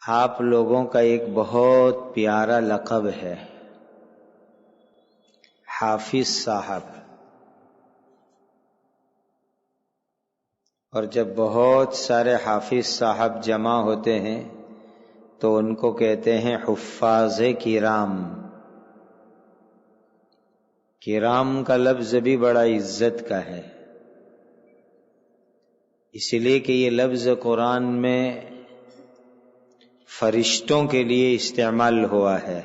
آپ لوگوں کا ایک بہت پیارا لقب ہے حافظ صاحب، اور جب بہت سارے حافظ صاحب جمع ہوتے ہیں تو ان کو کہتے ہیں حفاظ کرام۔ کرام کا لفظ بھی بڑا عزت کا ہے، اس لیے کہ یہ لفظ قرآن میں فرشتوں کے لیے استعمال ہوا ہے۔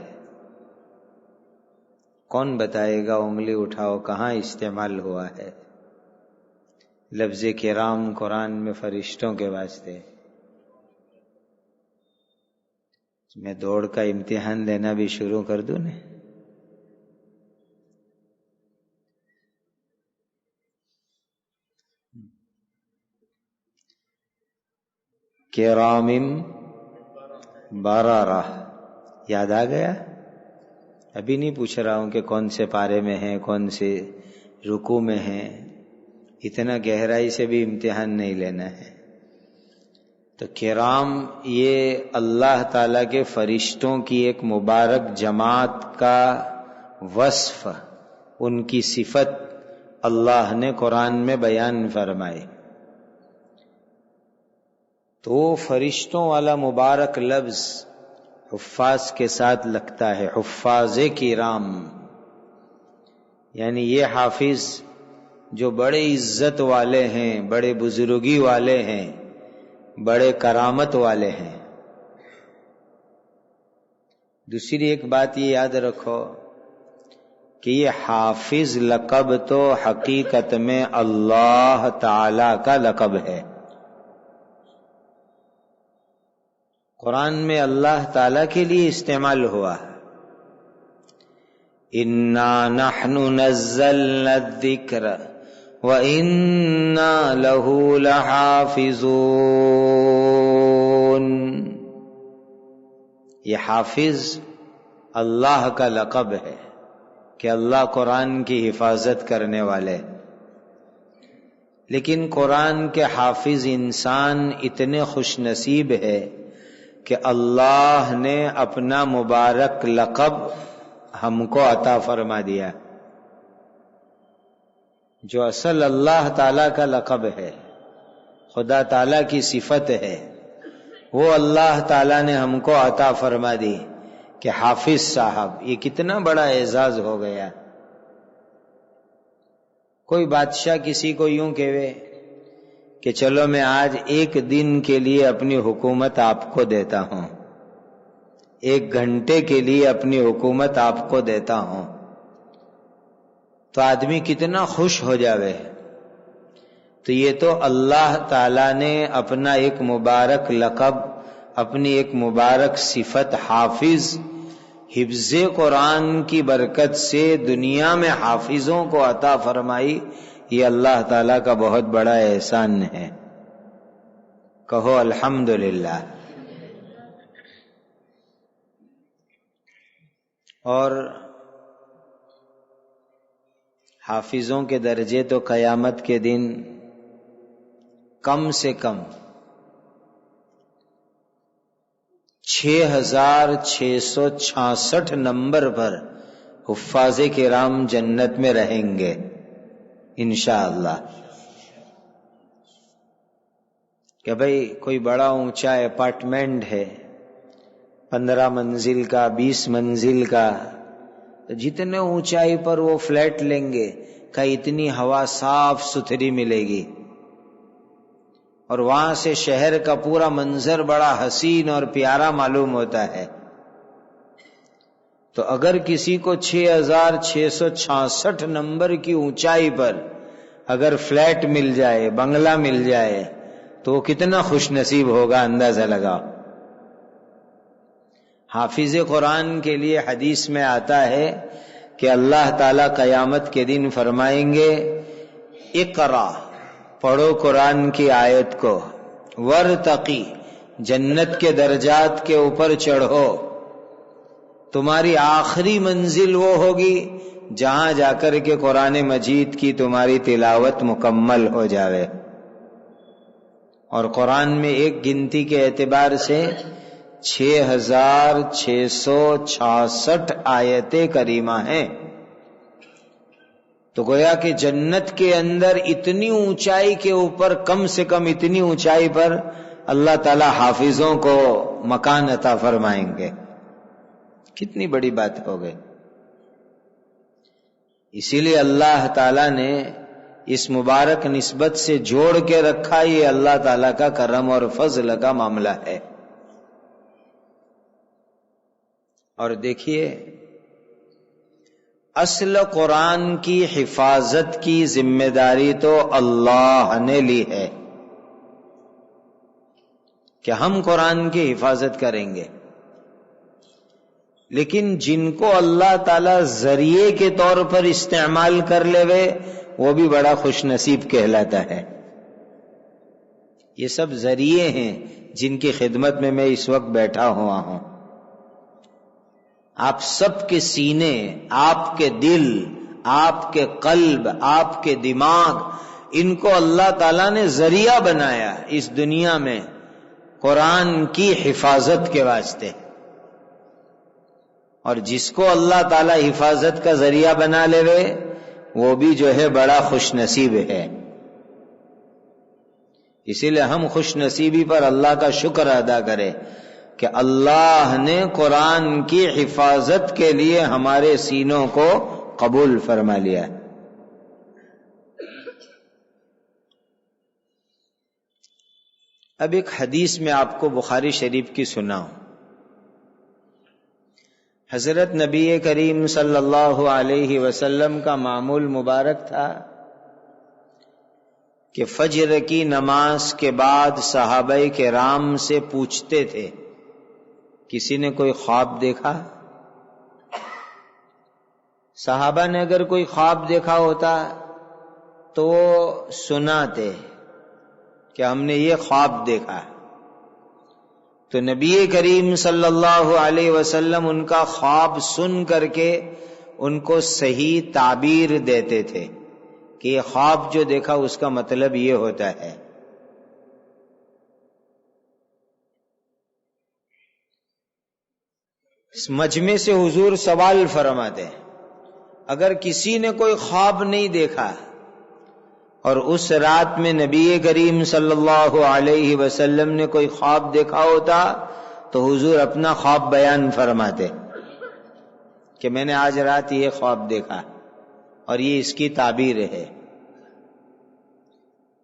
کون بتائے گا؟ انگلی اٹھاؤ، کہاں استعمال ہوا ہے لفظ کرام قرآن میں فرشتوں کے واسطے؟ میں دوڑ کا امتحان لینا بھی شروع کر دوں نا۔ کرام بررہ یاد آ گیا؟ ابھی نہیں پوچھ رہا ہوں کہ کون سے پارے میں ہیں، کون سے رکوع میں ہیں، اتنا گہرائی سے بھی امتحان نہیں لینا ہے۔ تو کرام یہ اللہ تعالیٰ کے فرشتوں کی ایک مبارک جماعت کا وصف، ان کی صفت اللہ نے قرآن میں بیان فرمائی۔ تو فرشتوں والا مبارک لفظ حفاظ کے ساتھ لگتا ہے، حفاظ کرام، یعنی یہ حافظ جو بڑے عزت والے ہیں، بڑے بزرگی والے ہیں، بڑے کرامت والے ہیں۔ دوسری ایک بات یہ یاد رکھو کہ یہ حافظ لقب تو حقیقت میں اللہ تعالی کا لقب ہے۔ قرآن میں اللہ تعالی کے لیے استعمال ہوا۔ اِنَّا نَحْنُ نَزَّلْنَا الذِّكْرَ وَإِنَّا لَهُ لَحَافِظُونَ۔ یہ حافظ اللہ کا لقب ہے کہ اللہ قرآن کی حفاظت کرنے والے۔ لیکن قرآن کے حافظ انسان اتنے خوش نصیب ہے کہ اللہ نے اپنا مبارک لقب ہم کو عطا فرما دیا، جو اصل اللہ تعالیٰ کا لقب ہے، خدا تعالیٰ کی صفت ہے، وہ اللہ تعالیٰ نے ہم کو عطا فرما دی کہ حافظ صاحب۔ یہ کتنا بڑا اعزاز ہو گیا۔ کوئی بادشاہ کسی کو یوں کہے کہ چلو میں آج ایک دن کے لیے اپنی حکومت آپ کو دیتا ہوں، ایک گھنٹے کے لیے اپنی حکومت آپ کو دیتا ہوں، تو آدمی کتنا خوش ہو جاوے۔ تو یہ تو اللہ تعالیٰ نے اپنا ایک مبارک لقب، اپنی ایک مبارک صفت حافظ، حفظ قرآن کی برکت سے دنیا میں حافظوں کو عطا فرمائی۔ یہ اللہ تعالیٰ کا بہت بڑا احسان ہے، کہو الحمدللہ۔ اور حافظوں کے درجے تو قیامت کے دن کم سے کم 6666 نمبر پر حفاظ کرام جنت میں رہیں گے انشاءاللہ۔ کہ بھئی کوئی بڑا اونچا اپارٹمنٹ ہے، 15 منزل کا، 20 منزل کا، جتنے اونچائی پر وہ فلیٹ لیں گے کہ اتنی ہوا صاف ستھری ملے گی، اور وہاں سے شہر کا پورا منظر بڑا حسین اور پیارا معلوم ہوتا ہے۔ تو اگر کسی کو 6666 نمبر کی اونچائی پر اگر فلیٹ مل جائے، بنگلہ مل جائے، تو وہ کتنا خوش نصیب ہوگا، اندازہ لگاؤ۔ حافظ قرآن کے لیے حدیث میں آتا ہے کہ اللہ تعالیٰ قیامت کے دن فرمائیں گے اقرا، پڑھو قرآن کی آیت کو، ورتقی، جنت کے درجات کے اوپر چڑھو، تمہاری آخری منزل وہ ہوگی جہاں جا کر کے قرآن مجید کی تمہاری تلاوت مکمل ہو جاوے۔ اور قرآن میں ایک گنتی کے اعتبار سے 6666 آیتیں کریمہ ہیں. تو گویا کہ جنت کے اندر اتنی اونچائی کے اوپر کم سے کم اتنی اونچائی پر اللہ تعالی حافظوں کو مکان عطا فرمائیں گے. کتنی بڑی بات ہو گئی. اسی لیے اللہ تعالی نے اس مبارک نسبت سے جوڑ کے رکھا. یہ اللہ تعالی کا کرم اور فضل کا معاملہ ہے. اور دیکھیے اصل قرآن کی حفاظت کی ذمہ داری تو اللہ نے لی ہے کہ ہم قرآن کی حفاظت کریں گے. لیکن جن کو اللہ تعالی ذریعے کے طور پر استعمال کر لے وہ بھی بڑا خوش نصیب کہلاتا ہے. یہ سب ذریعے ہیں جن کی خدمت میں اس وقت بیٹھا ہوا ہوں. آپ سب کے سینے، آپ کے دل، آپ کے قلب، آپ کے دماغ، ان کو اللہ تعالیٰ نے ذریعہ بنایا اس دنیا میں قرآن کی حفاظت کے واسطے. اور جس کو اللہ تعالیٰ حفاظت کا ذریعہ بنا لے وہ بھی جو ہے بڑا خوش نصیب ہے. اسی لیے ہم خوش نصیبی پر اللہ کا شکر ادا کریں کہ اللہ نے قرآن کی حفاظت کے لیے ہمارے سینوں کو قبول فرما لیا. اب ایک حدیث میں آپ کو بخاری شریف کی سناؤں. حضرت نبی کریم صلی اللہ علیہ وسلم کا معمول مبارک تھا کہ فجر کی نماز کے بعد صحابہ کرام سے پوچھتے تھے کسی نے کوئی خواب دیکھا؟ صحابہ نے اگر کوئی خواب دیکھا ہوتا تو وہ سناتے کہ ہم نے یہ خواب دیکھا. تو نبی کریم صلی اللہ علیہ وسلم ان کا خواب سن کر کے ان کو صحیح تعبیر دیتے تھے کہ یہ خواب جو دیکھا اس کا مطلب یہ ہوتا ہے. اس مجمع سے حضور سوال فرماتے ہیں اگر کسی نے کوئی خواب نہیں دیکھا اور اس رات میں نبی کریم صلی اللہ علیہ وسلم نے کوئی خواب دیکھا ہوتا تو حضور اپنا خواب بیان فرماتے کہ میں نے آج رات یہ خواب دیکھا اور یہ اس کی تعبیر ہے.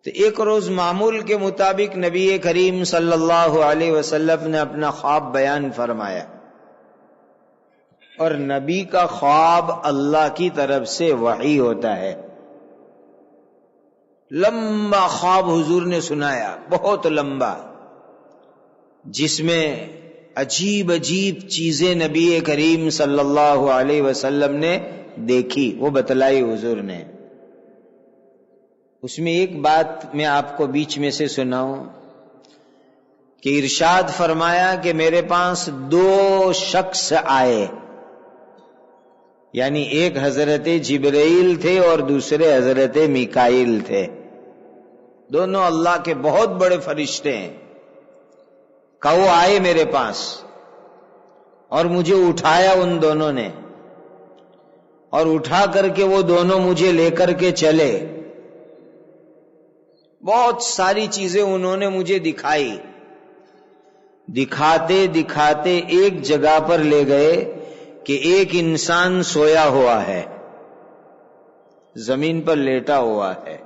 تو ایک روز معمول کے مطابق نبی کریم صلی اللہ علیہ وسلم نے اپنا خواب بیان فرمایا. اور نبی کا خواب اللہ کی طرف سے وحی ہوتا ہے. لمبا خواب حضور نے سنایا، بہت لمبا، جس میں عجیب عجیب چیزیں نبی کریم صلی اللہ علیہ وسلم نے دیکھی، وہ بتلائی حضور نے. اس میں ایک بات میں آپ کو بیچ میں سے سناؤں کہ ارشاد فرمایا کہ میرے پاس 2 شخص آئے، یعنی ایک حضرت جبرائیل تھے اور دوسرے حضرت میکائیل تھے. دونوں اللہ کے بہت بڑے فرشتے ہیں. کہ وہ آئے میرے پاس اور مجھے اٹھایا ان دونوں نے، اور اٹھا کر کے وہ دونوں مجھے لے کر کے چلے. بہت ساری چیزیں انہوں نے مجھے دکھائی. دکھاتے دکھاتے ایک جگہ پر لے گئے کہ ایک انسان سویا ہوا ہے، زمین پر لیٹا ہوا ہے،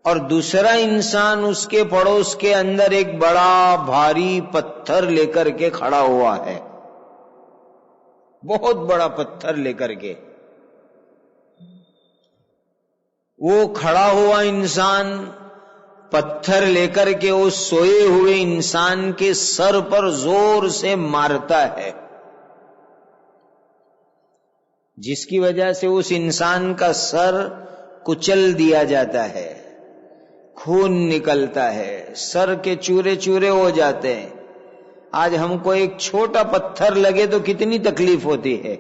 اور دوسرا انسان اس کے پڑوس کے اندر ایک بڑا بھاری پتھر لے کر کے کھڑا ہوا ہے، بہت بڑا پتھر لے کر کے. وہ کھڑا ہوا انسان پتھر لے کر کے اس سوئے ہوئے انسان کے سر پر زور سے مارتا ہے، جس کی وجہ سے اس انسان کا سر کچل دیا جاتا ہے، خون نکلتا ہے، سر کے چورے چورے ہو جاتے ہیں. آج ہم کو ایک چھوٹا پتھر لگے تو کتنی تکلیف ہوتی ہے.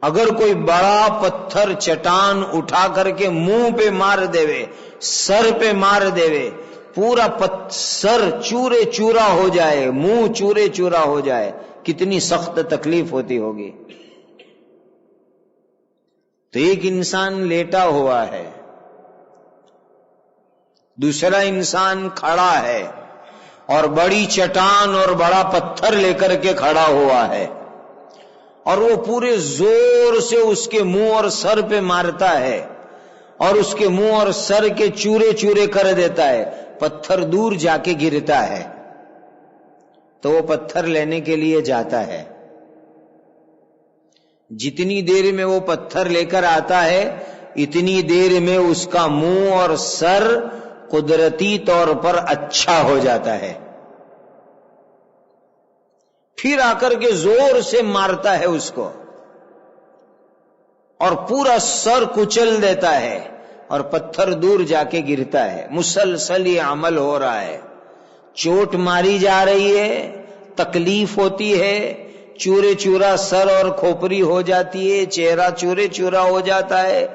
اگر کوئی بڑا پتھر چٹان اٹھا کر کے منہ پہ مار دے، سر پہ مار دے، پورا سر چورے چورا ہو جائے، منہ چورے چورا ہو جائے، کتنی سخت تکلیف ہوتی ہوگی۔ تو ایک انسان لیٹا ہوا ہے، دوسرا انسان کھڑا ہے، اور بڑی چٹان اور بڑا پتھر لے کر کے کھڑا ہوا ہے، اور وہ پورے زور سے اس کے منہ اور سر پہ مارتا ہے، اور اس کے منہ اور سر کے چورے چورے کر دیتا ہے، پتھر دور جا کے گرتا ہے۔ تو وہ پتھر لینے کے لیے جاتا ہے، جتنی دیر میں وہ پتھر لے کر آتا ہے اتنی دیر میں اس کا منہ اور سر قدرتی طور پر اچھا ہو جاتا ہے، پھر آ کر کے زور سے مارتا ہے اس کو اور پورا سر کچل دیتا ہے اور پتھر دور جا کے گرتا ہے۔ مسلسل یہ عمل ہو رہا ہے، چوٹ ماری جا رہی ہے، تکلیف ہوتی ہے، چورے چورا سر اور کھوپری ہو جاتی ہے، چہرہ چورے چورا ہو جاتا ہے،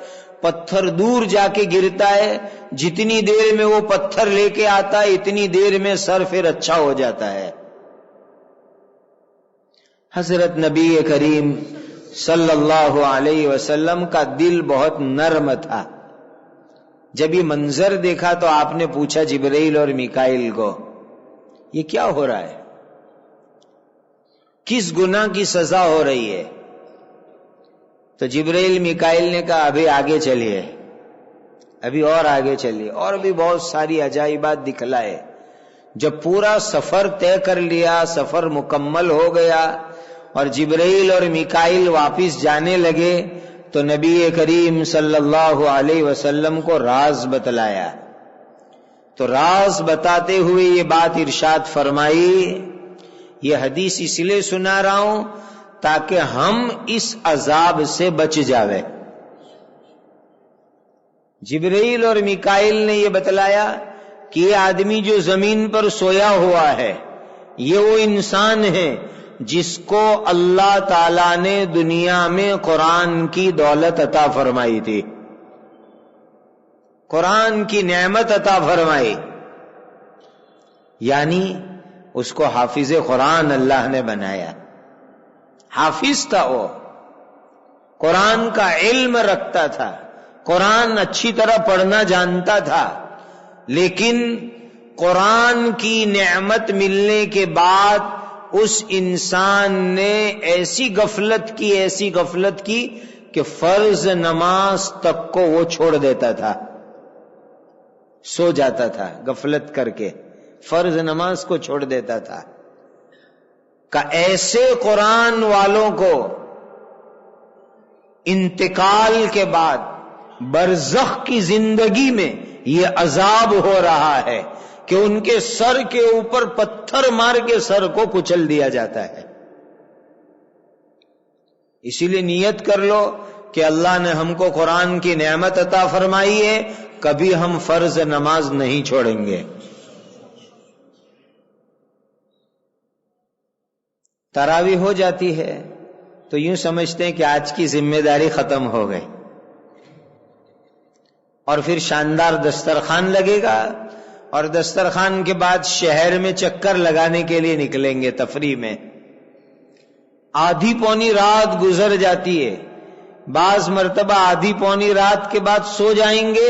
پتھر دور جا کے گرتا ہے، جتنی دیر میں وہ پتھر لے کے آتا ہے اتنی دیر میں سر پھر اچھا ہو جاتا ہے۔ حضرت نبی کریم صلی اللہ علیہ وسلم کا دل بہت نرم تھا، جب یہ منظر دیکھا تو آپ نے پوچھا جبرائیل اور میکائیل کو، یہ کیا ہو رہا ہے؟ کس گناہ کی سزا ہو رہی ہے؟ تو جبرائیل میکائیل نے کہا ابھی آگے چلیے، ابھی اور آگے چلیے، اور بھی بہت ساری عجائبات دکھلائے۔ جب پورا سفر طے کر لیا، سفر مکمل ہو گیا اور جبرائیل اور میکائیل واپس جانے لگے تو نبی کریم صلی اللہ علیہ وسلم کو راز بتلایا۔ تو راز بتاتے ہوئے یہ بات ارشاد فرمائی، یہ حدیث اس لیے سنا رہا ہوں تاکہ ہم اس عذاب سے بچ جاوے۔ جبرائیل اور میکائیل نے یہ بتلایا کہ یہ آدمی جو زمین پر سویا ہوا ہے یہ وہ انسان ہے جس کو اللہ تعالی نے دنیا میں قرآن کی دولت عطا فرمائی تھی، قرآن کی نعمت عطا فرمائی، یعنی اس کو حافظ قرآن اللہ نے بنایا۔ حافظ تھا وہ، قرآن کا علم رکھتا تھا، قرآن اچھی طرح پڑھنا جانتا تھا، لیکن قرآن کی نعمت ملنے کے بعد اس انسان نے ایسی غفلت کی کہ فرض نماز تک کو وہ چھوڑ دیتا تھا، سو جاتا تھا غفلت کر کے، فرض نماز کو چھوڑ دیتا تھا۔ کہ ایسے قرآن والوں کو انتقال کے بعد برزخ کی زندگی میں یہ عذاب ہو رہا ہے کہ ان کے سر کے اوپر پتھر مار کے سر کو کچل دیا جاتا ہے۔ اسی لیے نیت کر لو کہ اللہ نے ہم کو قرآن کی نعمت عطا فرمائی ہے، کبھی ہم فرض نماز نہیں چھوڑیں گے۔ تراویح ہو جاتی ہے تو یوں سمجھتے ہیں کہ آج کی ذمہ داری ختم ہو گئی، اور پھر شاندار دسترخوان لگے گا، اور دسترخوان کے بعد شہر میں چکر لگانے کے لیے نکلیں گے تفریح میں۔ آدھی پونی رات گزر جاتی ہے، بعض مرتبہ آدھی پونی رات کے بعد سو جائیں گے،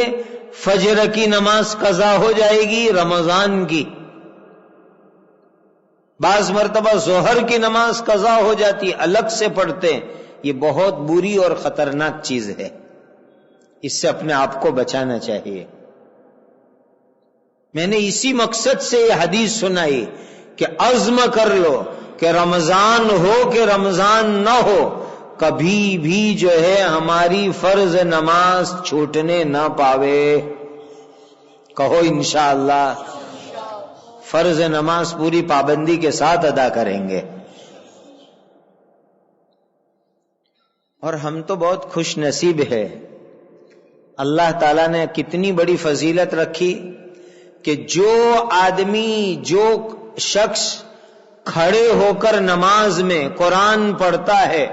فجر کی نماز قضا ہو جائے گی رمضان کی، بعض مرتبہ ظہر کی نماز قضا ہو جاتی ہے، الگ سے پڑھتے ہیں۔ یہ بہت بری اور خطرناک چیز ہے، اس سے اپنے آپ کو بچانا چاہیے۔ میں نے اسی مقصد سے یہ حدیث سنائی کہ عزم کر لو کہ رمضان ہو کہ رمضان نہ ہو، کبھی بھی جو ہے ہماری فرض نماز چھوٹنے نہ پاوے۔ کہو انشاءاللہ فرض نماز پوری پابندی کے ساتھ ادا کریں گے۔ اور ہم تو بہت خوش نصیب ہے، اللہ تعالیٰ نے کتنی بڑی فضیلت رکھی کہ جو آدمی، جو شخص کھڑے ہو کر نماز میں قرآن پڑھتا ہے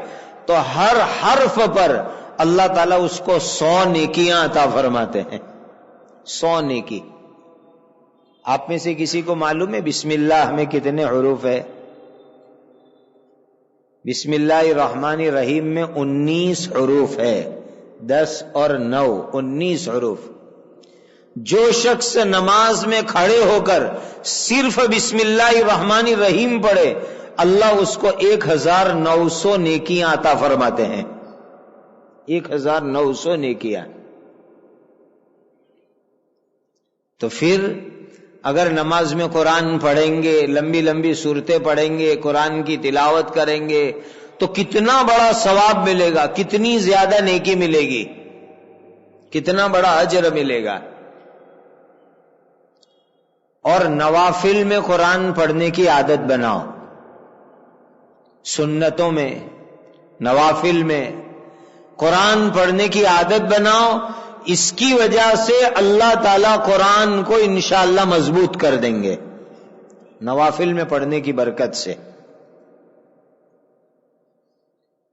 تو ہر حرف پر اللہ تعالیٰ اس کو 100 نیکیاں عطا فرماتے ہیں، 100 نیکی۔ آپ میں سے کسی کو معلوم ہے بسم اللہ میں کتنے حروف ہے؟ بسم اللہ الرحمن الرحیم میں 19 حروف ہے، 10 اور 9 19 حروف۔ جو شخص نماز میں کھڑے ہو کر صرف بسم اللہ الرحمن الرحیم پڑھے، اللہ اس کو 1900 نیکیاں عطا فرماتے ہیں، 1900 نیکیاں۔ تو پھر اگر نماز میں قرآن پڑھیں گے، لمبی لمبی سورتیں پڑھیں گے، قرآن کی تلاوت کریں گے تو کتنا بڑا ثواب ملے گا، کتنی زیادہ نیکی ملے گی، کتنا بڑا اجر ملے گا۔ اور نوافل میں قرآن پڑھنے کی عادت بناؤ، سنتوں میں، نوافل میں قرآن پڑھنے کی عادت بناؤ۔ اس کی وجہ سے اللہ تعالیٰ قرآن کو انشاءاللہ مضبوط کر دیں گے، نوافل میں پڑھنے کی برکت سے۔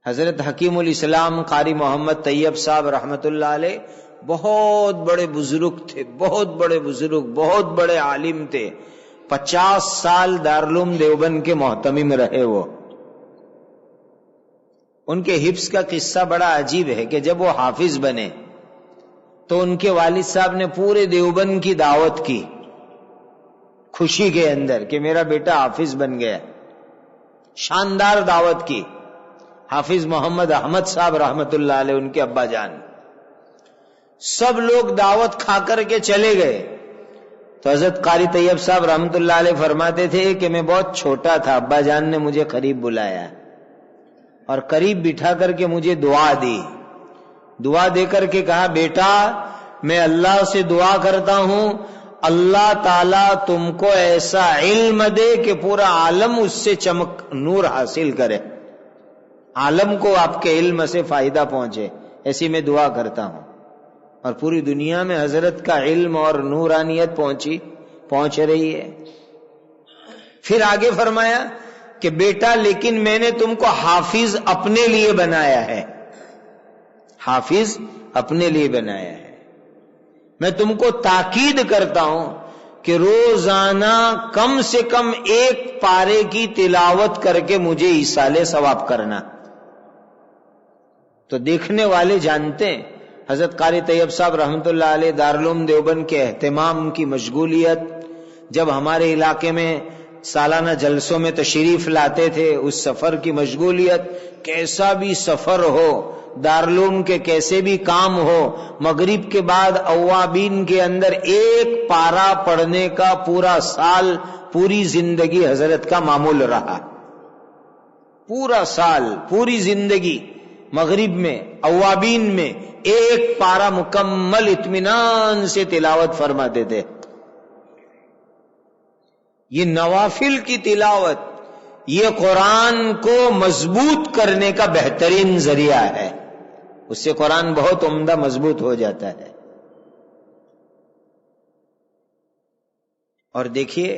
حضرت حکیم الاسلام قاری محمد طیب صاحب رحمت اللہ علیہ بہت بڑے بزرگ تھے، بہت بڑے بزرگ، بہت بڑے عالم تھے، 50 سال دارالعلوم دیوبند کے محتمم رہے وہ۔ ان کے حفظ کا قصہ بڑا عجیب ہے کہ جب وہ حافظ بنے تو ان کے والد صاحب نے پورے دیوبند کی دعوت کی، خوشی کے اندر کہ میرا بیٹا حافظ بن گیا، شاندار دعوت کی۔ حافظ محمد احمد صاحب رحمت اللہ علیہ ان کے ابا جان، سب لوگ دعوت کھا کر کے چلے گئے تو حضرت قاری طیب صاحب رحمت اللہ علیہ فرماتے تھے کہ میں بہت چھوٹا تھا، ابا جان نے مجھے قریب بلایا اور قریب بٹھا کر کے مجھے دعا دی، دعا دے کر کے کہا بیٹا میں اللہ سے دعا کرتا ہوں اللہ تعالیٰ تم کو ایسا علم دے کہ پورا عالم اس سے چمک نور حاصل کرے، عالم کو آپ کے علم سے فائدہ پہنچے، ایسی میں دعا کرتا ہوں۔ اور پوری دنیا میں حضرت کا علم اور نورانیت پہنچ رہی ہے۔ پھر آگے فرمایا کہ بیٹا لیکن میں نے تم کو حافظ اپنے لیے بنایا ہے، حافظ اپنے لیے بنایا ہے۔ میں تم کو تاکید کرتا ہوں کہ روزانہ کم سے کم 1 پارے کی تلاوت کر کے مجھے ایصال ثواب کرنا۔ تو دیکھنے والے جانتے ہیں حضرت قاری طیب صاحب رحمت اللہ علیہ دارالعلوم دیوبند کے اہتمام کی مشغولیت، جب ہمارے علاقے میں سالانہ جلسوں میں تشریف لاتے تھے، اس سفر کی مشغولیت، کیسا بھی سفر ہو، دارالعلوم کے کیسے بھی کام ہو، مغرب کے بعد اوابین کے اندر 1 پارہ پڑھنے کا پورا سال، پوری زندگی حضرت کا معمول رہا، پورا سال، پوری زندگی مغرب میں اوابین میں 1 پارہ مکمل اطمینان سے تلاوت فرماتے تھے۔ یہ نوافل کی تلاوت یہ قرآن کو مضبوط کرنے کا بہترین ذریعہ ہے، اس سے قرآن بہت عمدہ مضبوط ہو جاتا ہے۔ اور دیکھیے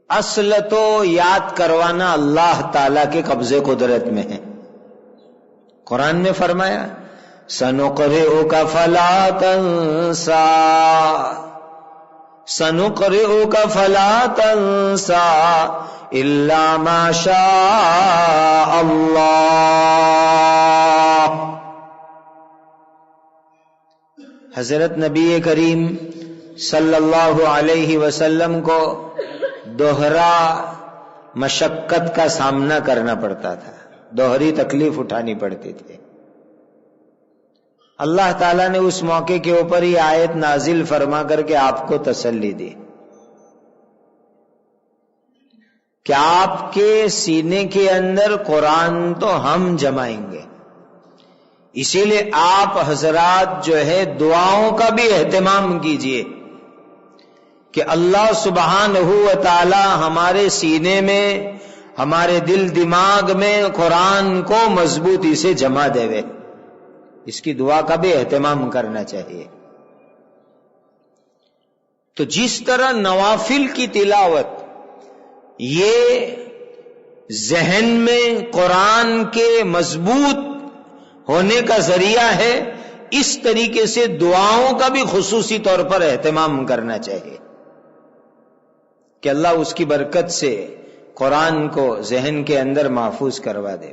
اصل تو یاد کروانا اللہ تعالی کے قبضے قدرت میں ہے۔ قرآن نے فرمایا سَنُقْرِئُكَ فَلَا تَنْسَى سَنُقْرِئُكَ فَلَا تَنْسَى إِلَّا مَا شَاءَ اللَّهُ۔ حضرت نبی کریم صلی اللہ علیہ وسلم کو دوہرا مشقت کا سامنا کرنا پڑتا تھا، دوہری تکلیف اٹھانی پڑتی تھی۔ اللہ تعالیٰ نے اس موقع کے اوپر ہی آیت نازل فرما کر کے آپ کو تسلی دی کہ آپ کے سینے کے اندر قرآن تو ہم جمائیں گے، اسی لیے آپ حضرات جو ہے دعاؤں کا بھی اہتمام کیجئے کہ اللہ سبحانہ و تعالی ہمارے سینے میں، ہمارے دل دماغ میں قرآن کو مضبوطی سے جمع دے وے، اس کی دعا کا بھی اہتمام کرنا چاہیے۔ تو جس طرح نوافل کی تلاوت یہ ذہن میں قرآن کے مضبوط ہونے کا ذریعہ ہے، اس طریقے سے دعاؤں کا بھی خصوصی طور پر اہتمام کرنا چاہیے۔ کہ اللہ اس کی برکت سے قرآن کو ذہن کے اندر محفوظ کروا دے۔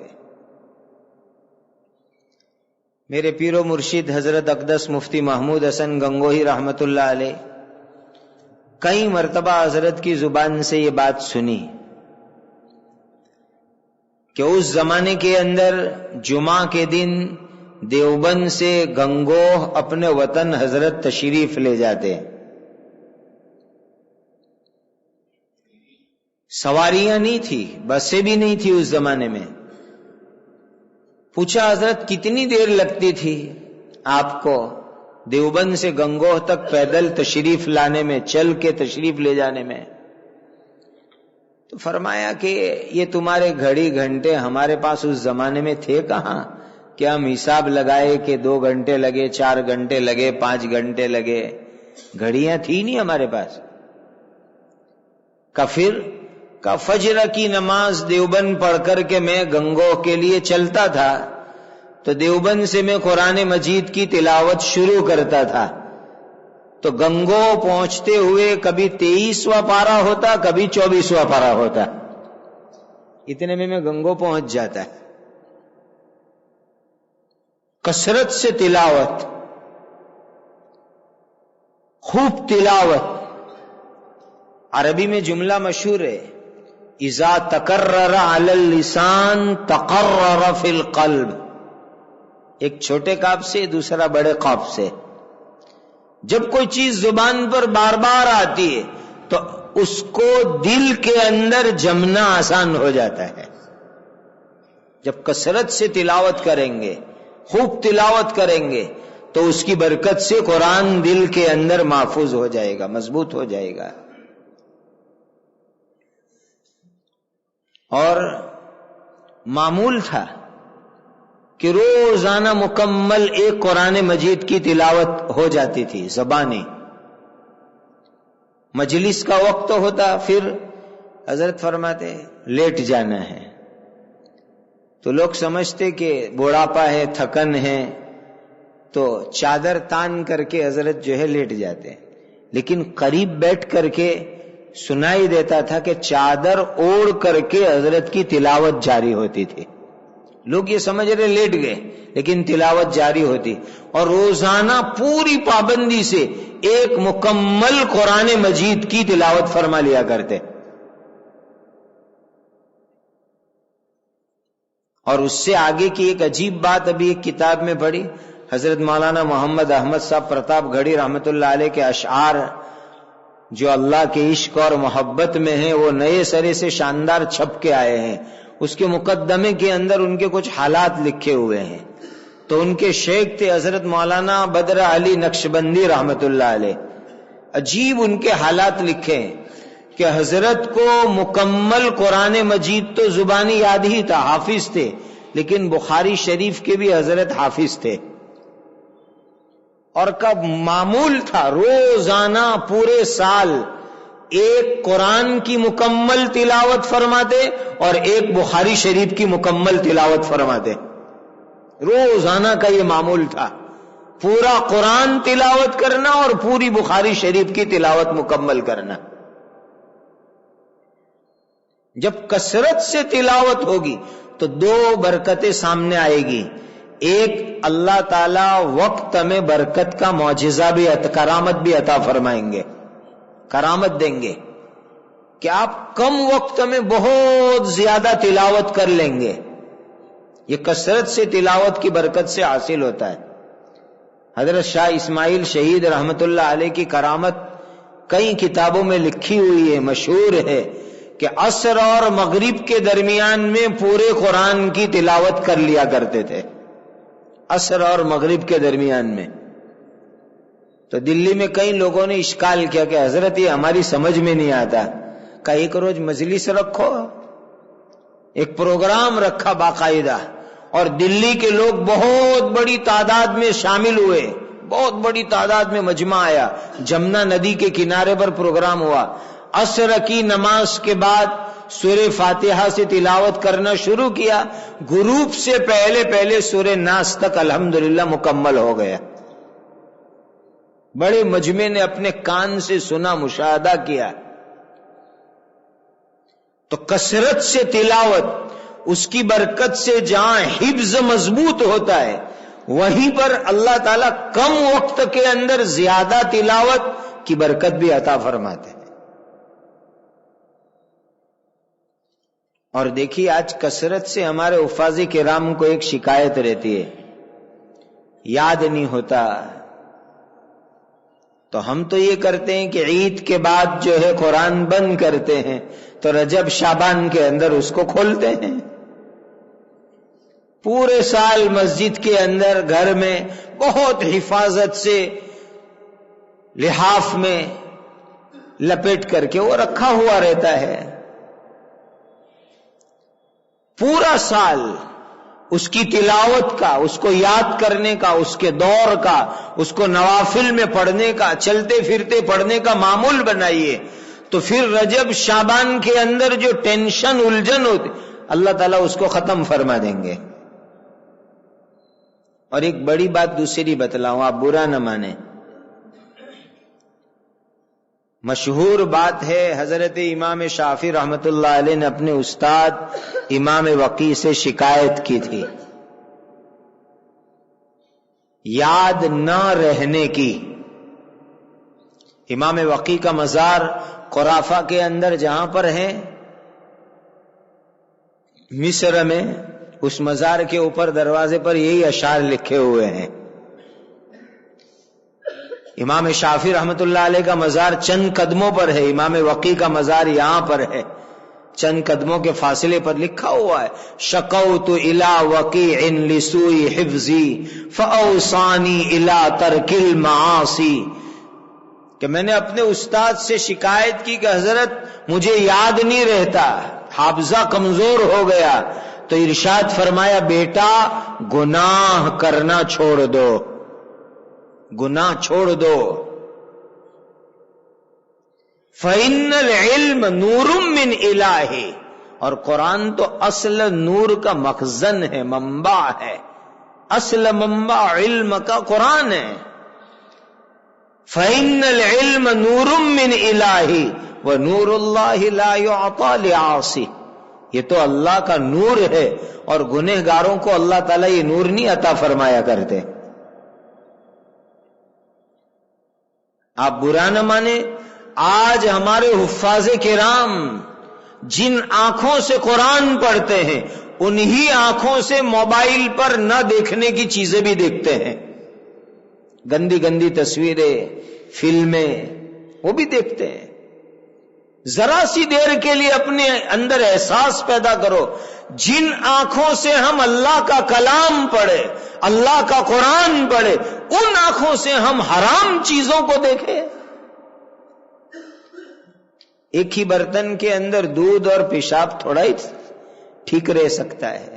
میرے پیر و مرشد حضرت اقدس مفتی محمود حسن گنگوہی رحمت اللہ علیہ کئی مرتبہ حضرت کی زبان سے یہ بات سنی کہ اس زمانے کے اندر جمعہ کے دن دیوبند سے گنگوہ اپنے وطن حضرت تشریف لے جاتے، سواریاں نہیں تھی، بسیں بھی نہیں تھی اس زمانے میں۔ پوچھا حضرت کتنی دیر لگتی تھی آپ کو دیوبند سے گنگوہ تک پیدل تشریف لانے میں، چل کے تشریف لے جانے میں؟ تو فرمایا کہ یہ تمہارے گھڑی گھنٹے ہمارے پاس اس زمانے میں تھے کہاں کہ ہم حساب لگائے کہ 2 گھنٹے لگے، 4 گھنٹے لگے، 5 گھنٹے لگے، گھڑیاں تھی نہیں ہمارے پاس۔ کفر کا فجر کی نماز دیوبند پڑھ کر کے میں گنگوہ کے لیے چلتا تھا تو دیوبند سے میں قرآن مجید کی تلاوت شروع کرتا تھا، تو گنگوہ پہنچتے ہوئے کبھی 23واں پارہ ہوتا، کبھی 24واں پارہ ہوتا، اتنے میں گنگوہ پہنچ جاتا ہے۔ کثرت سے تلاوت، خوب تلاوت۔ عربی میں جملہ مشہور ہے، اذا تکرر علی اللسان تقرر فی القلب، ایک چھوٹے قاف سے دوسرا بڑے قاف سے۔ جب کوئی چیز زبان پر بار بار آتی ہے تو اس کو دل کے اندر جمنا آسان ہو جاتا ہے۔ جب کثرت سے تلاوت کریں گے، خوب تلاوت کریں گے تو اس کی برکت سے قرآن دل کے اندر محفوظ ہو جائے گا، مضبوط ہو جائے گا۔ اور معمول تھا کہ روزانہ مکمل ایک قرآن مجید کی تلاوت ہو جاتی تھی زبانی۔ مجلس کا وقت ہوتا، پھر حضرت فرماتے لیٹ جانا ہے، تو لوگ سمجھتے کہ بوڑھاپا ہے، تھکن ہے، تو چادر تان کر کے حضرت جو ہے لیٹ جاتے، لیکن قریب بیٹھ کر کے سنائی دیتا تھا کہ چادر اوڑھ کر کے حضرت کی تلاوت جاری ہوتی تھی۔ لوگ یہ سمجھ رہے لیٹ گئے، لیکن تلاوت جاری ہوتی، اور روزانہ پوری پابندی سے ایک مکمل قرآن مجید کی تلاوت فرما لیا کرتے۔ اور اس سے آگے کی ایک عجیب بات ابھی ایک کتاب میں پڑھی، حضرت مولانا محمد احمد صاحب پرتاپ گھڑی رحمت اللہ علیہ کے اشعار جو اللہ کے عشق اور محبت میں ہیں، وہ نئے سرے سے شاندار چھپ کے آئے ہیں۔ اس کے مقدمے کے اندر ان کے کچھ حالات لکھے ہوئے ہیں، تو ان کے شیخ تھے حضرت مولانا بدر علی نقشبندی رحمت اللہ علیہ۔ عجیب ان کے حالات لکھے ہیں کہ حضرت کو مکمل قرآن مجید تو زبانی یاد ہی تھا، حافظ تھے، لیکن بخاری شریف کے بھی حضرت حافظ تھے، اور کب معمول تھا روزانہ پورے سال ایک قرآن کی مکمل تلاوت فرماتے اور ایک بخاری شریف کی مکمل تلاوت فرماتے۔ روزانہ کا یہ معمول تھا، پورا قرآن تلاوت کرنا اور پوری بخاری شریف کی تلاوت مکمل کرنا۔ جب کثرت سے تلاوت ہوگی تو 2 برکتیں سامنے آئے گی، ایک اللہ تعالی وقت میں برکت کا معجزہ بھی، کرامت بھی عطا فرمائیں گے، کرامت دیں گے کہ آپ کم وقت میں بہت زیادہ تلاوت کر لیں گے۔ یہ کثرت سے تلاوت کی برکت سے حاصل ہوتا ہے۔ حضرت شاہ اسماعیل شہید رحمت اللہ علیہ کی کرامت کئی کتابوں میں لکھی ہوئی ہے، مشہور ہے کہ عصر اور مغرب کے درمیان میں پورے قرآن کی تلاوت کر لیا کرتے تھے، عصر اور مغرب کے درمیان میں۔ تو دلی میں کئی لوگوں نے اشکال کیا کہ حضرت یہ ہماری سمجھ میں نہیں آتا، کہ ایک روز مجلس رکھو، ایک پروگرام رکھا باقاعدہ، اور دلی کے لوگ بہت بڑی تعداد میں شامل ہوئے، بہت بڑی تعداد میں مجمع آیا، جمنا ندی کے کنارے پر پروگرام ہوا۔ عصر کی نماز کے بعد سورہ فاتحہ سے تلاوت کرنا شروع کیا، غروب سے پہلے سورہ ناس تک الحمدللہ مکمل ہو گیا۔ بڑے مجمع نے اپنے کان سے سنا، مشاہدہ کیا۔ تو کثرت سے تلاوت، اس کی برکت سے جہاں حفظ مضبوط ہوتا ہے، وہیں پر اللہ تعالیٰ کم وقت کے اندر زیادہ تلاوت کی برکت بھی عطا فرماتے ہیں۔ اور دیکھیے آج کثرت سے ہمارے حفاظ کرام کو ایک شکایت رہتی ہے، یاد نہیں ہوتا۔ تو ہم تو یہ کرتے ہیں کہ عید کے بعد جو ہے قرآن بند کرتے ہیں، تو رجب شعبان کے اندر اس کو کھولتے ہیں۔ پورے سال مسجد کے اندر گھر میں بہت حفاظت سے لحاف میں لپیٹ کر کے وہ رکھا ہوا رہتا ہے۔ پورا سال اس کی تلاوت کا، اس کو یاد کرنے کا، اس کے دور کا، اس کو نوافل میں پڑھنے کا، چلتے پھرتے پڑھنے کا معمول بنائیے، تو پھر رجب شعبان کے اندر جو ٹینشن الجھن ہوتی اللہ تعالیٰ اس کو ختم فرما دیں گے۔ اور ایک بڑی بات دوسری بتلاؤں، آپ برا نہ مانیں، مشہور بات ہے، حضرت امام شافعی رحمت اللہ علیہ نے اپنے استاد امام وقی سے شکایت کی تھی یاد نہ رہنے کی۔ امام وقی کا مزار قرافہ کے اندر جہاں پر ہے مصر میں، اس مزار کے اوپر دروازے پر یہی اشعار لکھے ہوئے ہیں۔ امام شافعی رحمت اللہ علیہ کا مزار چند قدموں پر ہے، امام وقی کا مزار یہاں پر ہے، چند قدموں کے فاصلے پر لکھا ہوا ہے، شقوت الی وقیع لسوء حفظی فاوصانی الی ترک المعاصی، کہ میں نے اپنے استاد سے شکایت کی کہ حضرت مجھے یاد نہیں رہتا، حافظہ کمزور ہو گیا، تو ارشاد فرمایا بیٹا گناہ کرنا چھوڑ دو، گناہ چھوڑ دو۔ فَإِنَّ الْعِلْمَ نُورٌ مِّنْ إِلَٰهِ، اور قرآن تو اصل نور کا مخزن ہے، منبع ہے، اصل منبع علم کا قرآن ہے۔ فَإِنَّ الْعِلْمَ نُورٌ مِّنْ إِلَٰهِ وَنُورُ اللَّهِ لَا يُعْطَىٰ لِعَاصِهِ، یہ تو اللہ کا نور ہے، اور گنہگاروں کو اللہ تعالیٰ یہ نور نہیں عطا فرمایا کرتے۔ آپ برا نہ مانیں، آج ہمارے حفاظ کرام جن آنکھوں سے قرآن پڑھتے ہیں، انہی آنکھوں سے موبائل پر نہ دیکھنے کی چیزیں بھی دیکھتے ہیں، گندی گندی تصویریں، فلمیں، وہ بھی دیکھتے ہیں۔ ذرا سی دیر کے لیے اپنے اندر احساس پیدا کرو، جن آنکھوں سے ہم اللہ کا کلام پڑھے، اللہ کا قرآن پڑھے، ان آنکھوں سے ہم حرام چیزوں کو دیکھیں۔ ایک ہی برتن کے اندر دودھ اور پیشاب تھوڑا ہی ٹھیک رہ سکتا ہے،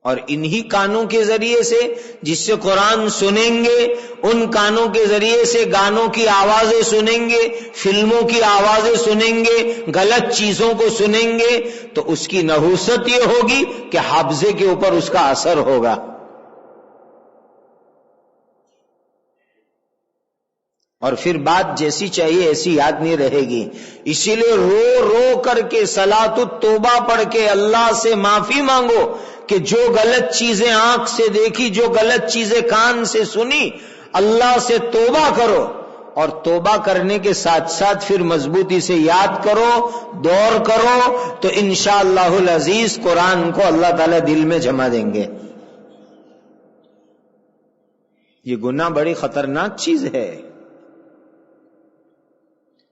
اور انہی کانوں کے ذریعے سے جس سے قرآن سنیں گے، ان کانوں کے ذریعے سے گانوں کی آوازیں سنیں گے، فلموں کی آوازیں سنیں گے، غلط چیزوں کو سنیں گے، تو اس کی نحوست یہ ہوگی کہ حافظے کے اوپر اس کا اثر ہوگا۔ اور پھر بات جیسی چاہیے ایسی یاد نہیں رہے گی۔ اسی لیے رو رو کر کے صلاۃ التوبہ پڑھ کے اللہ سے معافی مانگو کہ جو غلط چیزیں آنکھ سے دیکھی، جو غلط چیزیں کان سے سنی، اللہ سے توبہ کرو، اور توبہ کرنے کے ساتھ ساتھ پھر مضبوطی سے یاد کرو، دور کرو، تو انشاءاللہ العزیز قرآن کو اللہ تعالیٰ دل میں جما دیں گے۔ یہ گناہ بڑی خطرناک چیز ہے،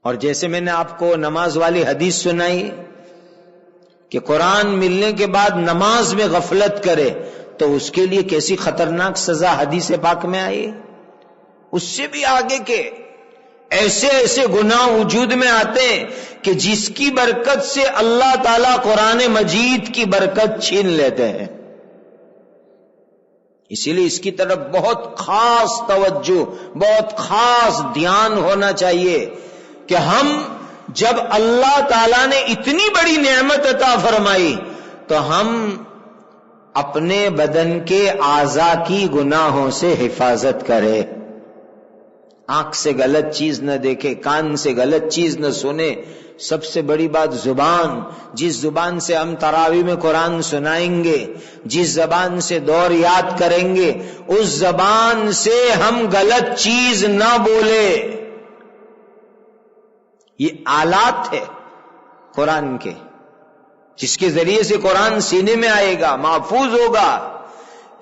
اور جیسے میں نے آپ کو نماز والی حدیث سنائی کہ قرآن ملنے کے بعد نماز میں غفلت کرے تو اس کے لیے کیسی خطرناک سزا حدیث پاک میں آئی، اس سے بھی آگے کے ایسے ایسے گناہ وجود میں آتے ہیں کہ جس کی برکت سے اللہ تعالیٰ قرآن مجید کی برکت چھین لیتے ہیں۔ اسی لیے اس کی طرف بہت خاص توجہ، بہت خاص دھیان ہونا چاہیے کہ ہم جب اللہ تعالیٰ نے اتنی بڑی نعمت عطا فرمائی تو ہم اپنے بدن کے اعضاء کی گناہوں سے حفاظت کریں، آنکھ سے غلط چیز نہ دیکھے، کان سے غلط چیز نہ سنے. سب سے بڑی بات زبان. جس زبان سے ہم تراویح میں قرآن سنائیں گے، جس زبان سے دور یاد کریں گے، اس زبان سے ہم غلط چیز نہ بولے. یہ آلات ہے قرآن کے، جس کے ذریعے سے قرآن سینے میں آئے گا، محفوظ ہوگا.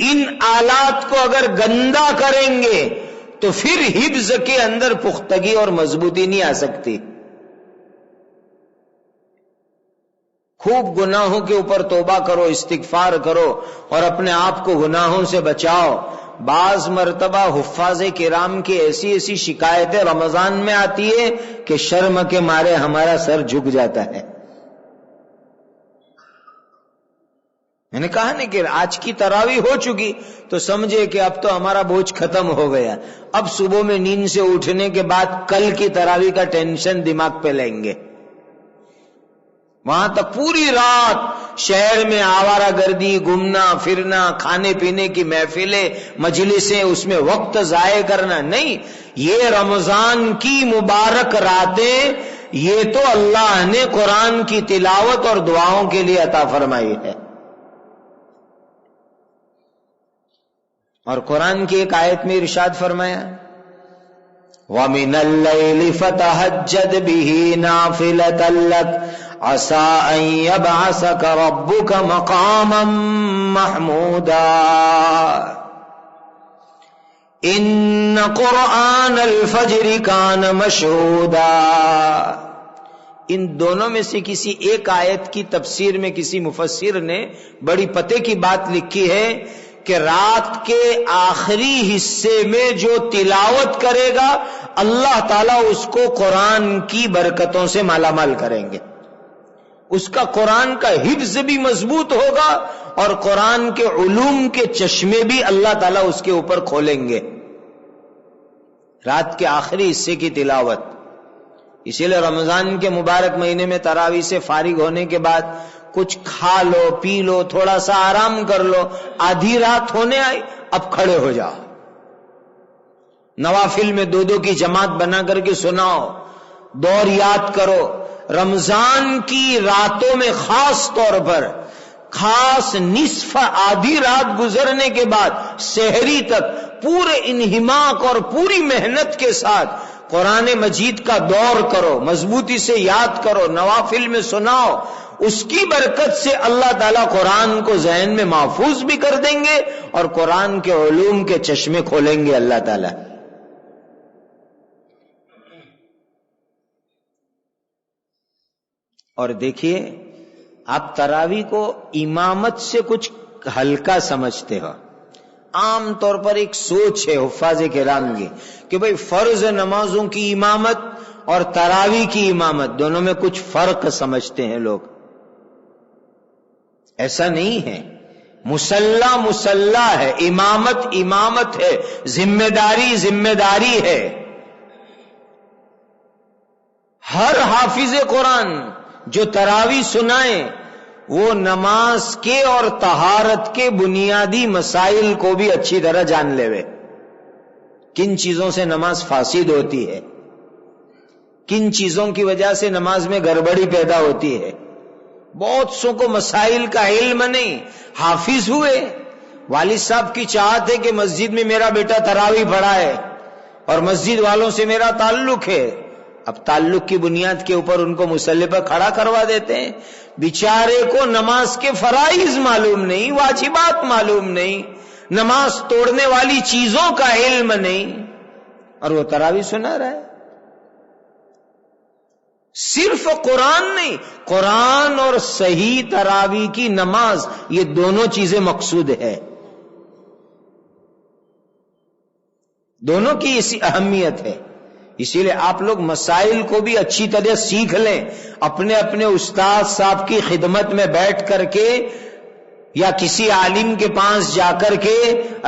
ان آلات کو اگر گندا کریں گے تو پھر حفظ کے اندر پختگی اور مضبوطی نہیں آ سکتی. خوب گناہوں کے اوپر توبہ کرو، استغفار کرو اور اپنے آپ کو گناہوں سے بچاؤ. بعض مرتبہ حفاظ کرام کی ایسی ایسی شکایتیں رمضان میں آتی ہے کہ شرم کے مارے ہمارا سر جھک جاتا ہے. میں نے کہا نا کہ آج کی تراویح ہو چکی تو سمجھے کہ اب تو ہمارا بوجھ ختم ہو گیا. اب صبح میں نیند سے اٹھنے کے بعد کل کی تراویح کا ٹینشن دماغ پہ لیں گے. وہاں تک پوری رات شہر میں آوارہ گردی، گھومنا پھرنا، کھانے پینے کی محفلیں، مجلسیں، اس میں وقت ضائع کرنا نہیں. یہ رمضان کی مبارک راتیں یہ تو اللہ نے قرآن کی تلاوت اور دعاؤں کے لیے عطا فرمائی ہے. اور قرآن کی ایک آیت میں ارشاد فرمایا وَمِنَ اللَّيْلِ فَتَهَجَّدْ بِهِ نَافِلَةً لَكَ عَسَىٰ أَن يَبْعَثَكَ رَبُّكَ مَقَامًا مَحْمُودًا إِنَّ قُرْآنَ الْفَجْرِ كَانَ مَشْهُودًا. ان دونوں میں سے کسی ایک آیت کی تفسیر میں کسی مفسر نے بڑی پتے کی بات لکھی ہے کہ رات کے آخری حصے میں جو تلاوت کرے گا اللہ تعالیٰ اس کو قرآن کی برکتوں سے مالا مال کریں گے. اس کا قرآن کا حفظ بھی مضبوط ہوگا اور قرآن کے علوم کے چشمے بھی اللہ تعالیٰ اس کے اوپر کھولیں گے. رات کے آخری حصے کی تلاوت. اسی لیے رمضان کے مبارک مہینے میں تراویح سے فارغ ہونے کے بعد کچھ کھا لو، پی لو، تھوڑا سا آرام کر لو. آدھی رات ہونے آئی، اب کھڑے ہو جاؤ. نوافل میں دو دو کی جماعت بنا کر کے سناؤ، دور یاد کرو. رمضان کی راتوں میں خاص طور پر خاص نصف آدھی رات گزرنے کے بعد سحری تک پورے انہماک اور پوری محنت کے ساتھ قرآن مجید کا دور کرو، مضبوطی سے یاد کرو، نوافل میں سناؤ. اس کی برکت سے اللہ تعالیٰ قرآن کو ذہن میں محفوظ بھی کر دیں گے اور قرآن کے علوم کے چشمے کھولیں گے اللہ تعالیٰ. اور دیکھیے آپ تراویح کو امامت سے کچھ ہلکا سمجھتے ہو. عام طور پر ایک سوچ ہے حفاظ کرام کی کہ بھئی فرض نمازوں کی امامت اور تراویح کی امامت دونوں میں کچھ فرق سمجھتے ہیں لوگ. ایسا نہیں ہے. مصلی مصلی ہے، امامت امامت ہے، ذمہ داری ذمہ داری ہے. ہر حافظ قرآن جو تراویح سنائیں وہ نماز کے اور طہارت کے بنیادی مسائل کو بھی اچھی طرح جان لے. کن چیزوں سے نماز فاسد ہوتی ہے، کن چیزوں کی وجہ سے نماز میں گڑبڑی پیدا ہوتی ہے. بہت سو کو مسائل کا علم نہیں. حافظ ہوئے، والد صاحب کی چاہت ہے کہ مسجد میں میرا بیٹا تراویح پڑھائے اور مسجد والوں سے میرا تعلق ہے. اب تعلق کی بنیاد کے اوپر ان کو مصلی پر کھڑا کروا دیتے ہیں. بیچارے کو نماز کے فرائض معلوم نہیں، واجبات معلوم نہیں، نماز توڑنے والی چیزوں کا علم نہیں، اور وہ تراویح سنا رہا ہے. صرف قرآن نہیں، قرآن اور صحیح تراویح کی نماز یہ دونوں چیزیں مقصود ہے. دونوں کی اسی اہمیت ہے. اسی لیے آپ لوگ مسائل کو بھی اچھی طرح سیکھ لیں. اپنے اپنے استاد صاحب کی خدمت میں بیٹھ کر کے یا کسی عالم کے پاس جا کر کے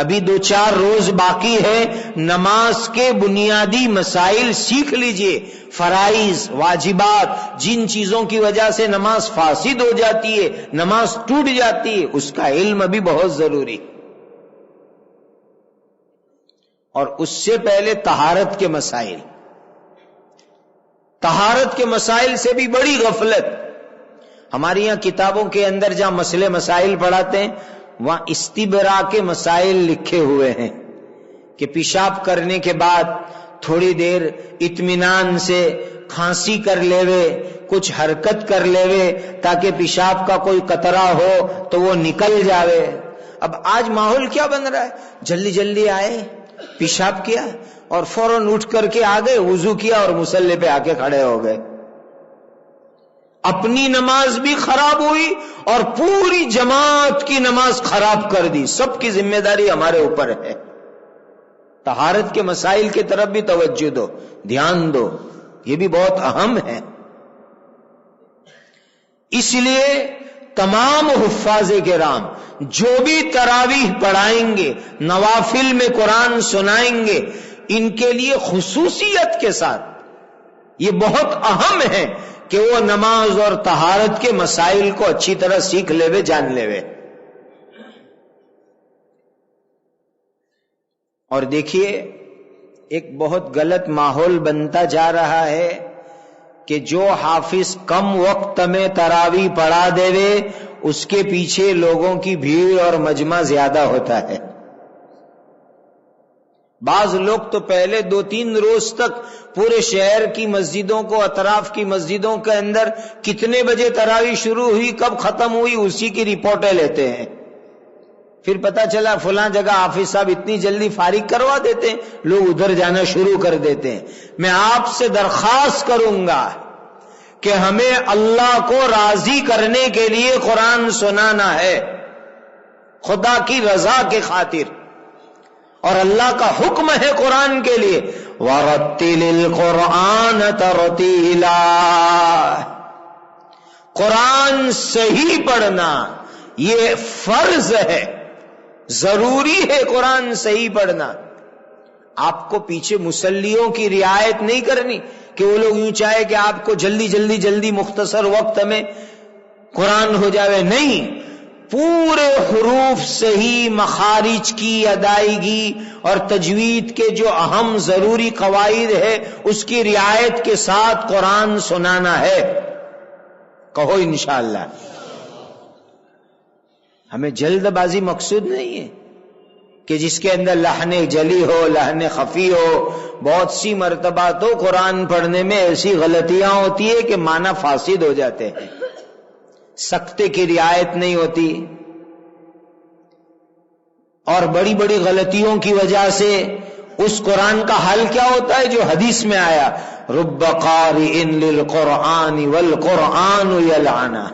ابھی 2-4 روز باقی ہے، نماز کے بنیادی مسائل سیکھ لیجئے. فرائض، واجبات، جن چیزوں کی وجہ سے نماز فاسد ہو جاتی ہے، نماز ٹوٹ جاتی ہے، اس کا علم بھی بہت ضروری. اور اس سے پہلے طہارت کے مسائل. طہارت کے مسائل سے بھی بڑی غفلت. ہمارے یہاں کتابوں کے اندر جہاں مسئلے مسائل پڑھاتے ہیں وہاں استبراء کے مسائل لکھے ہوئے ہیں کہ پیشاب کرنے کے بعد تھوڑی دیر اطمینان سے کھانسی کر لیوے, کچھ حرکت کر لیوے تاکہ پیشاب کا کوئی قطرہ ہو تو وہ نکل جاوے. اب آج ماحول کیا بن رہا ہے, جلدی جلدی آئے, پیشاب کیا اور فوراً اٹھ کر کے آ گئے, وضو کیا اور مصلی پہ آ کے کھڑے ہو گئے. اپنی نماز بھی خراب ہوئی اور پوری جماعت کی نماز خراب کر دی. سب کی ذمہ داری ہمارے اوپر ہے. طہارت کے مسائل کی طرف بھی توجہ دو, دھیان دو, یہ بھی بہت اہم ہے. اس لیے تمام حفاظ کرام جو بھی تراویح پڑھائیں گے, نوافل میں قرآن سنائیں گے, ان کے لیے خصوصیت کے ساتھ یہ بہت اہم ہے کہ وہ نماز اور طہارت کے مسائل کو اچھی طرح سیکھ لے, جان لے. اور دیکھیے ایک بہت غلط ماحول بنتا جا رہا ہے کہ جو حافظ کم وقت میں تراویح پڑھا دے اس کے پیچھے لوگوں کی بھیڑ اور مجمع زیادہ ہوتا ہے. بعض لوگ تو پہلے 2-3 روز تک پورے شہر کی مسجدوں کو, اطراف کی مسجدوں کے اندر کتنے بجے تراویح شروع ہوئی, کب ختم ہوئی, اسی کی رپورٹیں لیتے ہیں. پھر پتا چلا فلاں جگہ حافظ صاحب اتنی جلدی فارغ کروا دیتے ہیں, لوگ ادھر جانا شروع کر دیتے ہیں. میں آپ سے درخواست کروں گا کہ ہمیں اللہ کو راضی کرنے کے لیے قرآن سنانا ہے, خدا کی رضا کے خاطر. اور اللہ کا حکم ہے قرآن کے لیے وَرَتِّلِ الْقُرْآنَ تَرْتِيلًا, قرآن صحیح پڑھنا یہ فرض ہے, ضروری ہے قرآن صحیح پڑھنا. آپ کو پیچھے مصلیوں کی رعایت نہیں کرنی کہ وہ لوگ یوں چاہے کہ آپ کو جلدی مختصر وقت میں قرآن ہو جاوے. نہیں, پورے حروف صحیح, مخارج کی ادائیگی اور تجوید کے جو اہم ضروری قواعد ہے اس کی رعایت کے ساتھ قرآن سنانا ہے. کہو انشاءاللہ. ہمیں جلد بازی مقصود نہیں ہے کہ جس کے اندر لحن جلی ہو, لحن خفی ہو. بہت سی مرتبہ تو قرآن پڑھنے میں ایسی غلطیاں ہوتی ہے کہ معنی فاسد ہو جاتے ہیں, سکتے کی رعایت نہیں ہوتی, اور بڑی بڑی غلطیوں کی وجہ سے اس قرآن کا حل کیا ہوتا ہے جو حدیث میں آیا, رب قارئ للقرآن والقرآن یلعنہ.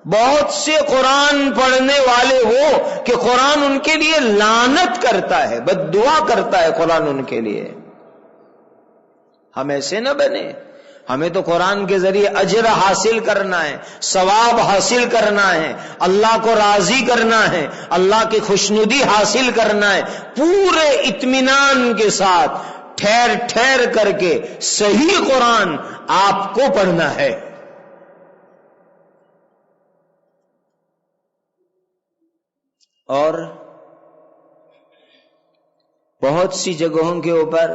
بہت سے قرآن پڑھنے والے وہ کہ قرآن ان کے لیے لعنت کرتا ہے, بد دعا کرتا ہے قرآن ان کے لیے. ہم ایسے نہ بنے. ہمیں تو قرآن کے ذریعے اجر حاصل کرنا ہے, ثواب حاصل کرنا ہے, اللہ کو راضی کرنا ہے, اللہ کی خوشنودی حاصل کرنا ہے. پورے اطمینان کے ساتھ ٹھہر ٹھہر کر کے صحیح قرآن آپ کو پڑھنا ہے. اور بہت سی جگہوں کے اوپر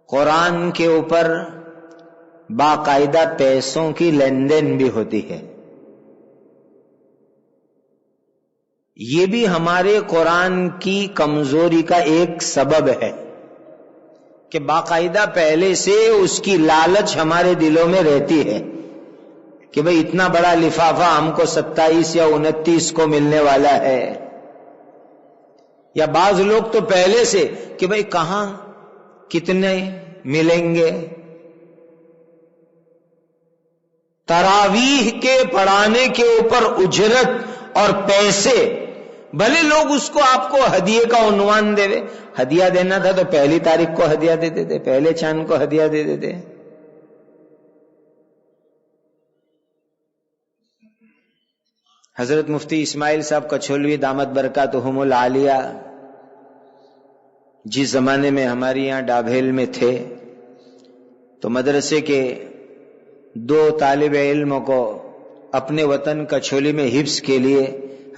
قرآن کے اوپر باقاعدہ پیسوں کی لین دین بھی ہوتی ہے. یہ بھی ہمارے قرآن کی کمزوری کا ایک سبب ہے کہ باقاعدہ پہلے سے اس کی لالچ ہمارے دلوں میں رہتی ہے کہ بھئی اتنا بڑا لفافہ ہم کو 27 یا 29 کو ملنے والا ہے. یا بعض لوگ تو پہلے سے کہ بھئی کہاں کتنے ملیں گے. تراویح کے پڑھانے کے اوپر اجرت اور پیسے, بھلے لوگ اس کو آپ کو ہدیے کا عنوان دے. ہدیہ دینا تھا تو 1 تاریخ کو ہدیہ دیتے تھے, پہلے چاند کو ہدیہ دے دیتے. حضرت مفتی اسماعیل صاحب کچھولوی دامت برکاتہم العالیہ جس زمانے میں ہمارے یہاں ڈابھیل میں تھے تو مدرسے کے 2 طالب علم کو اپنے وطن کچھولی میں حفظ کے لیے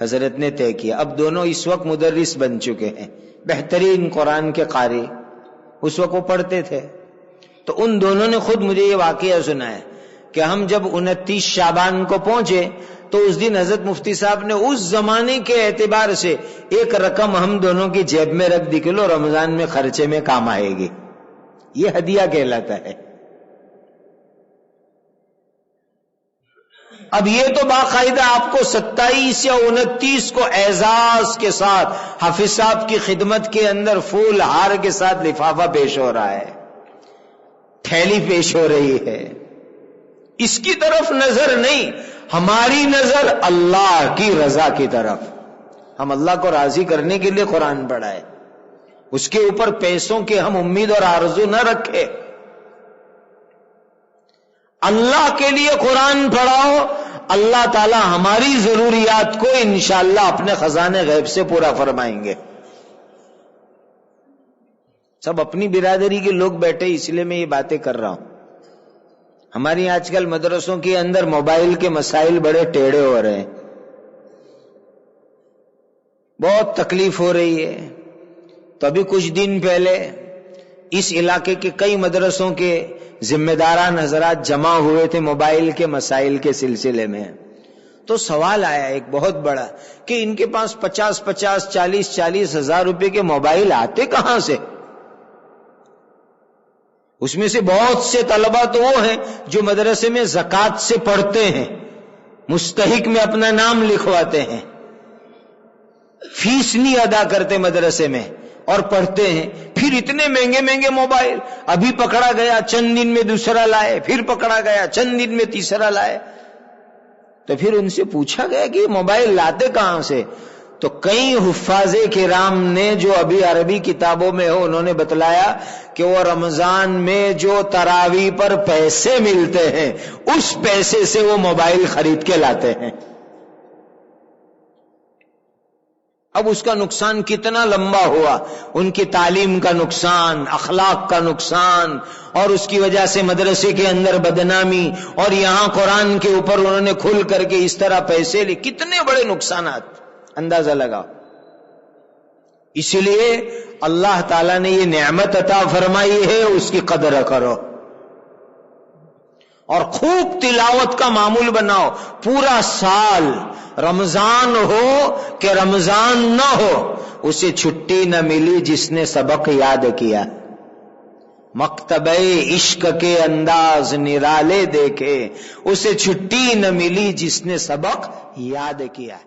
حضرت نے طے کیا. اب دونوں اس وقت مدرس بن چکے ہیں، بہترین قرآن کے قاری، اس وقت وہ پڑھتے تھے. تو ان دونوں نے خود مجھے یہ واقعہ سنایا کہ ہم جب 29 شعبان کو پہنچے تو اس دن حضرت مفتی صاحب نے اس زمانے کے اعتبار سے ایک رقم ہم دونوں کی جیب میں رکھ دی کہ لو رمضان میں خرچے میں کام آئے گی. یہ ہدیہ کہلاتا ہے. اب یہ تو باقاعدہ آپ کو 27 یا 29 کو اعزاز کے ساتھ حافظ صاحب کی خدمت کے اندر پھول ہار کے ساتھ لفافہ پیش ہو رہا ہے، تھیلی پیش ہو رہی ہے. اس کی طرف نظر نہیں، ہماری نظر اللہ کی رضا کی طرف. ہم اللہ کو راضی کرنے کے لیے قرآن پڑھا ہے، اس کے اوپر پیسوں کے ہم امید اور آرزو نہ رکھے. اللہ کے لیے قرآن پڑھاؤ، اللہ تعالی ہماری ضروریات کو انشاءاللہ اپنے خزانے غیب سے پورا فرمائیں گے. سب اپنی برادری کے لوگ بیٹھے، اس لیے میں یہ باتیں کر رہا ہوں. ہماری آج کل مدرسوں کے اندر موبائل کے مسائل بڑے ٹیڑھے ہو رہے ہیں، بہت تکلیف ہو رہی ہے. تو ابھی کچھ دن پہلے اس علاقے کے کئی مدرسوں کے ذمہ داران حضرات جمع ہوئے تھے موبائل کے مسائل کے سلسلے میں. تو سوال آیا ایک بہت بڑا کہ ان کے پاس 50 40 ہزار روپے کے موبائل آتے کہاں سے؟ اس میں سے بہت سے طلبہ تو وہ ہیں جو مدرسے میں زکوٰۃ سے پڑھتے ہیں، مستحق میں اپنا نام لکھواتے ہیں، فیس نہیں ادا کرتے مدرسے میں اور پڑھتے ہیں. پھر اتنے مہنگے مہنگے موبائل، ابھی پکڑا گیا چند دن میں دوسرا لائے، پھر پکڑا گیا چند دن میں تیسرا لائے. تو پھر ان سے پوچھا گیا کہ یہ موبائل لاتے کہاں سے؟ تو کئی حفاظ کرام نے جو ابھی عربی کتابوں میں ہو انہوں نے بتلایا کہ وہ رمضان میں جو تراویح پر پیسے ملتے ہیں اس پیسے سے وہ موبائل خرید کے لاتے ہیں. اب اس کا نقصان کتنا لمبا ہوا، ان کی تعلیم کا نقصان، اخلاق کا نقصان، اور اس کی وجہ سے مدرسے کے اندر بدنامی، اور یہاں قرآن کے اوپر انہوں نے کھل کر کے اس طرح پیسے لی. کتنے بڑے نقصانات، اندازہ لگاؤ. اس لیے اللہ تعالیٰ نے یہ نعمت عطا فرمائی ہے، اس کی قدر کرو اور خوب تلاوت کا معمول بناؤ. پورا سال رمضان ہو کہ رمضان نہ ہو اسے چھٹی نہ ملی جس نے سبق یاد کیا. مکتبہ عشق کے انداز نرالے دیکھے، اسے چھٹی نہ ملی جس نے سبق یاد کیا.